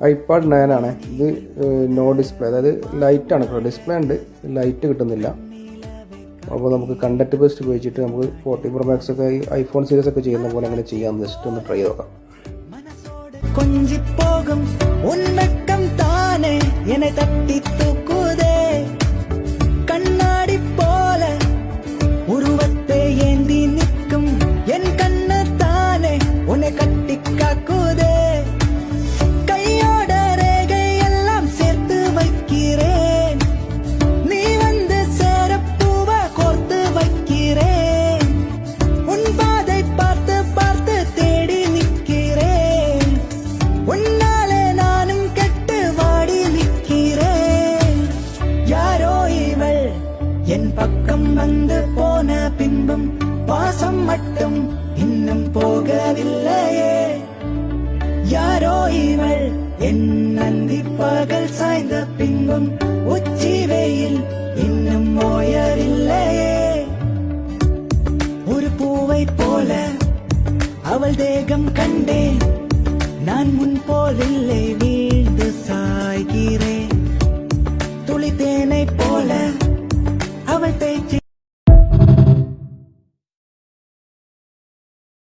iPad 9 ആണ് ഇത്. No display, അതായത് ലൈറ്റാണ്. ഇപ്പോൾ ഡിസ്പ്ലേ ഉണ്ട്, ലൈറ്റ് കിട്ടുന്നില്ല. അപ്പോൾ നമുക്ക് കണ്ടക്ട് ബേസ്റ്റ് ഉപയോഗിച്ചിട്ട് നമുക്ക് 14 Pro Max ഒക്കെ iPhone സീരീസ് ഒക്കെ ചെയ്യുന്ന പോലെ അങ്ങനെ ചെയ്യാം. ജസ്റ്റ് ഒന്ന് ട്രൈ ചെയ്ത് നോക്കാം. கொஞ்சிப்போகும் உன்வெட்கம் தானே என்னை தட்டி தூக்குதே, கண்ணாடி போல உருவத்தை ஏந்தி நிற்கும் என் கண்ணு தானே உன்னை கட்டி காக்குதே, கையோட ரேகை எல்லாம் சேர்த்து வைக்கிறேன், நீ வந்து சேரப்பூவ கோர்த்து வைக்கிறேன், உன் பாதை பார்த்து பார்த்து தேடி நிற்கிறேன், உன்னாலே நானும் கெட்டு வாடி நிற்கிறேன். யாரோ இவள் என் பக்கம் வந்து போன பின்பும் பாசம் மட்டும் இன்னும் போகவில்லையே, யாரோ இவள் என் நந்தி பகல் சாய்ந்த பின்பும் உச்சி வெயில் இன்னும் ஓயவில்லையே, ஒரு பூவை போல அவள் தேகம் கண்டேன், நான் முன் போலில்லை வீழ்ந்து சாய்கிறேன், துளி தேனை போல அவள் பேச்சு